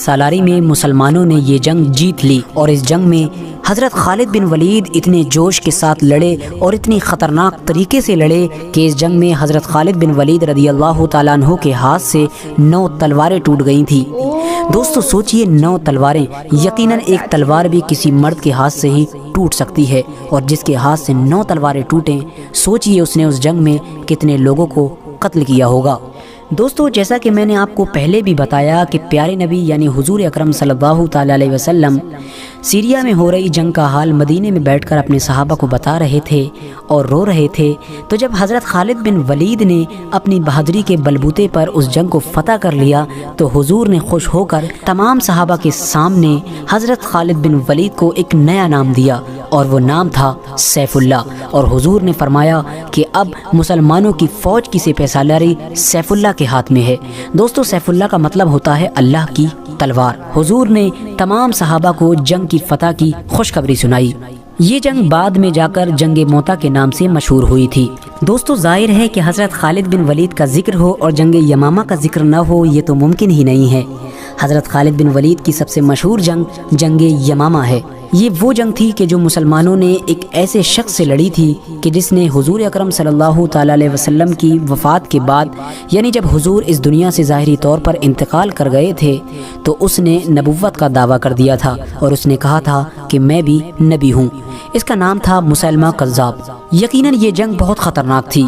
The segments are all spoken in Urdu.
سالاری میں مسلمانوں نے یہ جنگ جیت لی، اور اس جنگ میں حضرت خالد بن ولید اتنے جوش کے ساتھ لڑے اور اتنی خطرناک طریقے سے لڑے کہ اس جنگ میں حضرت خالد بن ولید رضی اللہ تعالیٰ عنہ کے ہاتھ سے 9 تلواریں ٹوٹ گئی تھیں۔ دوستو سوچئے 9 تلواریں، یقیناً ایک تلوار بھی کسی مرد کے ہاتھ سے ہی ٹوٹ سکتی ہے، اور جس کے ہاتھ سے 9 تلواریں ٹوٹیں، سوچئے اس نے اس جنگ میں کتنے لوگوں کو قتل کیا ہوگا۔ دوستو جیسا کہ میں نے آپ کو پہلے بھی بتایا کہ پیارے نبی یعنی حضور اکرم صلی اللہ تعالیٰ علیہ وسلم سیریا میں ہو رہی جنگ کا حال مدینے میں بیٹھ کر اپنے صحابہ کو بتا رہے تھے اور رو رہے تھے، تو جب حضرت خالد بن ولید نے اپنی بہادری کے بلبوتے پر اس جنگ کو فتح کر لیا تو حضور نے خوش ہو کر تمام صحابہ کے سامنے حضرت خالد بن ولید کو ایک نیا نام دیا، اور وہ نام تھا سیف اللہ، اور حضور نے فرمایا کہ اب مسلمانوں کی فوج کی سپہ سالاری سیف اللہ کے ہاتھ میں ہے۔ دوستو سیف اللہ کا مطلب ہوتا ہے اللہ کی تلوار۔ حضور نے تمام صحابہ کو جنگ کی فتح کی خوشخبری سنائی۔ یہ جنگ بعد میں جا کر جنگ موتا کے نام سے مشہور ہوئی تھی۔ دوستو ظاہر ہے کہ حضرت خالد بن ولید کا ذکر ہو اور جنگ یمامہ کا ذکر نہ ہو، یہ تو ممکن ہی نہیں ہے۔ حضرت خالد بن ولید کی سب سے مشہور جنگ جنگ یمامہ ہے۔ یہ وہ جنگ تھی کہ جو مسلمانوں نے ایک ایسے شخص سے لڑی تھی کہ جس نے حضور اکرم صلی اللہ تعالیٰ علیہ وسلم کی وفات کے بعد، یعنی جب حضور اس دنیا سے ظاہری طور پر انتقال کر گئے تھے، تو اس نے نبوت کا دعویٰ کر دیا تھا اور اس نے کہا تھا کہ میں بھی نبی ہوں۔ اس کا نام تھا مسیلمہ کذاب۔ یقیناً یہ جنگ بہت خطرناک تھی،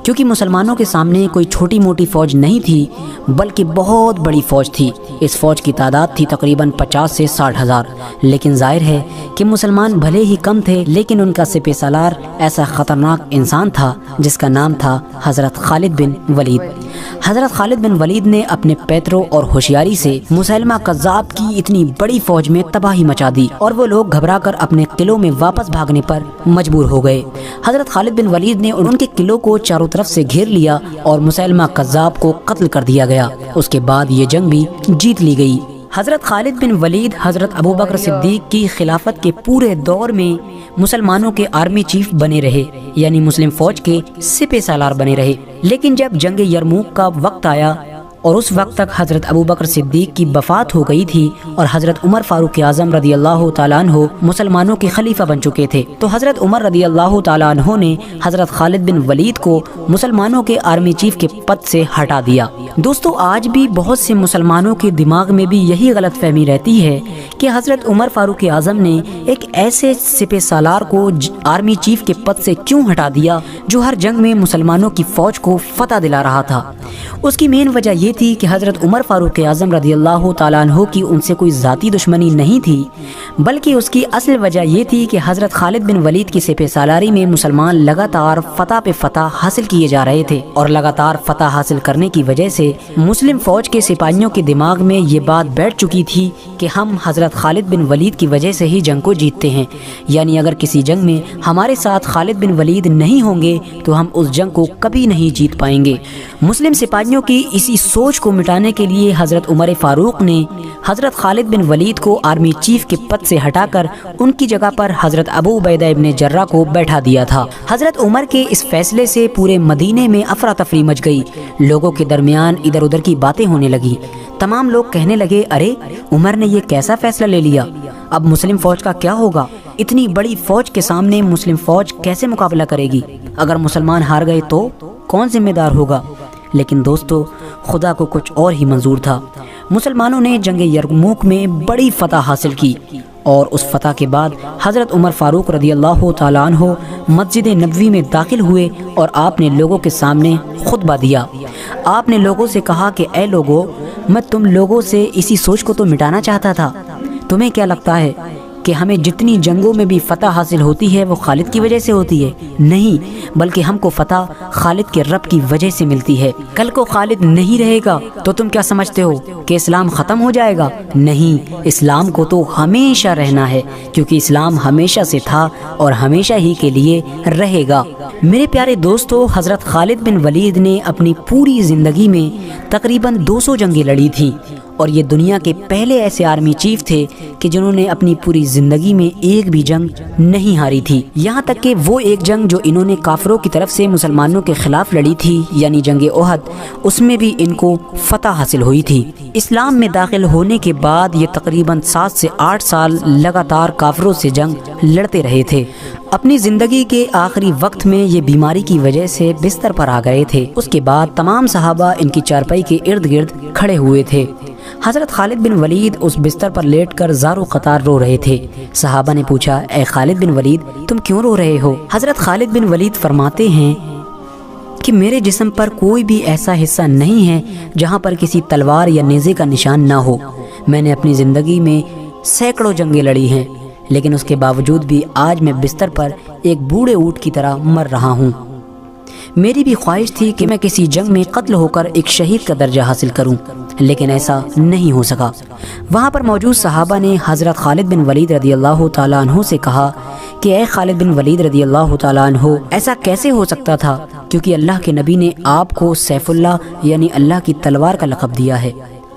کیونکہ مسلمانوں کے سامنے کوئی چھوٹی موٹی فوج نہیں تھی بلکہ بہت بڑی فوج تھی۔ اس فوج کی تعداد تھی تقریباً 50 سے 60 ہزار، لیکن ظاہر ہے کہ مسلمان بھلے ہی کم تھے لیکن ان کا سپہ سالار ایسا خطرناک انسان تھا جس کا نام تھا حضرت خالد بن ولید۔ حضرت خالد بن ولید نے اپنے پیتروں اور ہوشیاری سے مسیلمہ کذاب کی اتنی بڑی فوج میں تباہی مچا دی، اور وہ لوگ گھبرا کر اپنے قلعوں میں واپس بھاگنے پر مجبور ہو گئے۔ حضرت خالد بن ولید نے ان کے قلعوں کو چاروں طرف سے گھیر لیا اور مسیلمہ کذاب کو قتل کر دیا گیا۔ اس کے بعد یہ جنگ بھی جیت لی گئی۔ حضرت خالد بن ولید حضرت ابوبکر صدیق کی خلافت کے پورے دور میں مسلمانوں کے آرمی چیف بنے رہے، یعنی مسلم فوج کے سپہ سالار بنے رہے۔ لیکن جب جنگ یرموک کا وقت آیا اور اس وقت تک حضرت ابوبکر صدیق کی وفات ہو گئی تھی اور حضرت عمر فاروق اعظم رضی اللہ تعالیٰ عنہ مسلمانوں کے خلیفہ بن چکے تھے، تو حضرت عمر رضی اللہ تعالیٰ عنہ نے حضرت خالد بن ولید کو مسلمانوں کے آرمی چیف کے پد سے ہٹا دیا۔ دوستو آج بھی بہت سے مسلمانوں کے دماغ میں بھی یہی غلط فہمی رہتی ہے کہ حضرت عمر فاروق اعظم نے ایک ایسے سپہ سالار کو آرمی چیف کے پد سے کیوں ہٹا دیا جو ہر جنگ میں مسلمانوں کی فوج کو فتح دلا رہا تھا۔ اس کی مین وجہ یہ تھی کہ حضرت عمر فاروق اعظم رضی اللہ تعالیٰ عنہ کی ان سے کوئی ذاتی دشمنی نہیں تھی، بلکہ اس کی اصل وجہ یہ تھی کہ حضرت خالد بن ولید کی سپہ سالاری میں مسلمان لگاتار فتح پہ فتح حاصل کیے جا رہے تھے، اور لگاتار فتح حاصل کرنے کی وجہ سے مسلم فوج کے سپاہیوں کے دماغ میں یہ بات بیٹھ چکی تھی کہ ہم حضرت خالد بن ولید کی وجہ سے ہی جنگ کو جیتتے ہیں، یعنی اگر کسی جنگ میں ہمارے ساتھ خالد بن ولید نہیں ہوں گے تو ہم اس جنگ کو کبھی نہیں جیت پائیں گے۔ مسلم سپاہیوں کی اسی سوچ کو مٹانے کے لیے حضرت عمر فاروق نے حضرت خالد بن ولید کو آرمی چیف کے پد سے ہٹا کر ان کی جگہ پر حضرت ابو عبیدہ ابن جراح کو بیٹھا دیا تھا۔ حضرت عمر کے اس فیصلے سے پورے مدینے میں افراتفری مچ گئی، لوگوں کے درمیان ادھر ادھر کی باتیں ہونے لگی۔ تمام لوگ کہنے لگے، ارے عمر نے یہ کیسا فیصلہ لے لیا، اب مسلم فوج کا کیا ہوگا؟ اتنی بڑی فوج کے سامنے مسلم فوج کیسے مقابلہ کرے گی؟ اگر مسلمان ہار گئے تو کون ذمہ دار ہوگا؟ لیکن دوستو خدا کو کچھ اور ہی منظور تھا۔ مسلمانوں نے جنگ یرموک میں بڑی فتح حاصل کی، اور اس فتح کے بعد حضرت عمر فاروق رضی اللہ تعالیٰ عنہ مسجد نبوی میں داخل ہوئے اور آپ نے لوگوں کے سامنے خطبہ دیا۔ آپ نے لوگوں سے کہا کہ اے لوگو، میں تم لوگوں سے اسی سوچ کو تو مٹانا چاہتا تھا۔ تمہیں کیا لگتا ہے کہ ہمیں جتنی جنگوں میں بھی فتح حاصل ہوتی ہے وہ خالد کی وجہ سے ہوتی ہے؟ نہیں، بلکہ ہم کو فتح خالد کے رب کی وجہ سے ملتی ہے۔ کل کو خالد نہیں رہے گا تو تم کیا سمجھتے ہو کہ اسلام ختم ہو جائے گا؟ نہیں، اسلام کو تو ہمیشہ رہنا ہے، کیونکہ اسلام ہمیشہ سے تھا اور ہمیشہ ہی کے لیے رہے گا۔ میرے پیارے دوستو، حضرت خالد بن ولید نے اپنی پوری زندگی میں تقریباً 200 جنگیں لڑی تھیں، اور یہ دنیا کے پہلے ایسے آرمی چیف تھے کہ کہ جنہوں نے اپنی پوری زندگی میں ایک بھی جنگ نہیں ہاری تھی، یہاں تک کہ وہ ایک جنگ جو انہوں نے کافروں کی طرف سے مسلمانوں کے خلاف لڑی تھی یعنی جنگ احد، اس میں بھی ان کو فتح حاصل ہوئی تھی۔ اسلام میں داخل ہونے کے بعد یہ تقریباً 7 سے 8 سال لگاتار کافروں سے جنگ لڑتے رہے تھے۔ اپنی زندگی کے آخری وقت میں یہ بیماری کی وجہ سے بستر پر آ گئے تھے۔ اس کے بعد تمام صحابہ ان کی چارپائی کے ارد گرد کھڑے ہوئے تھے۔ حضرت خالد بن ولید اس بستر پر لیٹ کر زار و قطار رو رہے تھے۔ صحابہ نے پوچھا، اے خالد بن ولید تم کیوں رو رہے ہو؟ حضرت خالد بن ولید فرماتے ہیں کہ میرے جسم پر کوئی بھی ایسا حصہ نہیں ہے جہاں پر کسی تلوار یا نیزے کا نشان نہ ہو۔ میں نے اپنی زندگی میں سینکڑوں جنگیں لڑی ہیں، لیکن اس کے باوجود بھی آج میں بستر پر ایک بوڑھے اونٹ کی طرح مر رہا ہوں۔ میری بھی خواہش تھی کہ میں کسی جنگ میں قتل ہو کر ایک شہید کا درجہ حاصل کروں، لیکن ایسا نہیں ہو سکا۔ وہاں پر موجود صحابہ نے حضرت خالد بن ولید رضی اللہ تعالیٰ عنہ سے کہا کہ اے خالد بن ولید رضی اللہ تعالیٰ عنہ، ایسا کیسے ہو سکتا تھا؟ کیونکہ اللہ کے نبی نے آپ کو سیف اللہ یعنی اللہ کی تلوار کا لقب دیا ہے۔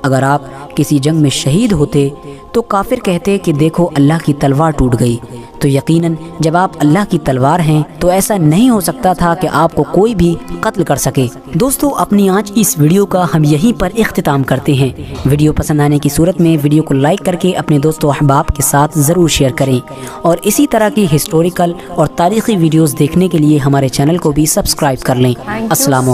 اگر آپ کسی جنگ میں شہید ہوتے تو کافر کہتے کہ دیکھو اللہ کی تلوار ٹوٹ گئی، تو یقیناً جب آپ اللہ کی تلوار ہیں تو ایسا نہیں ہو سکتا تھا کہ آپ کو کوئی بھی قتل کر سکے۔ دوستو، اپنی آج کی اس ویڈیو کا ہم یہیں پر اختتام کرتے ہیں۔ ویڈیو پسند آنے کی صورت میں ویڈیو کو لائک کر کے اپنے دوست و احباب کے ساتھ ضرور شیئر کریں، اور اسی طرح کی ہسٹوریکل اور تاریخی ویڈیوز دیکھنے کے لیے ہمارے چینل کو بھی سبسکرائب کر لیں۔ السلام علیکم۔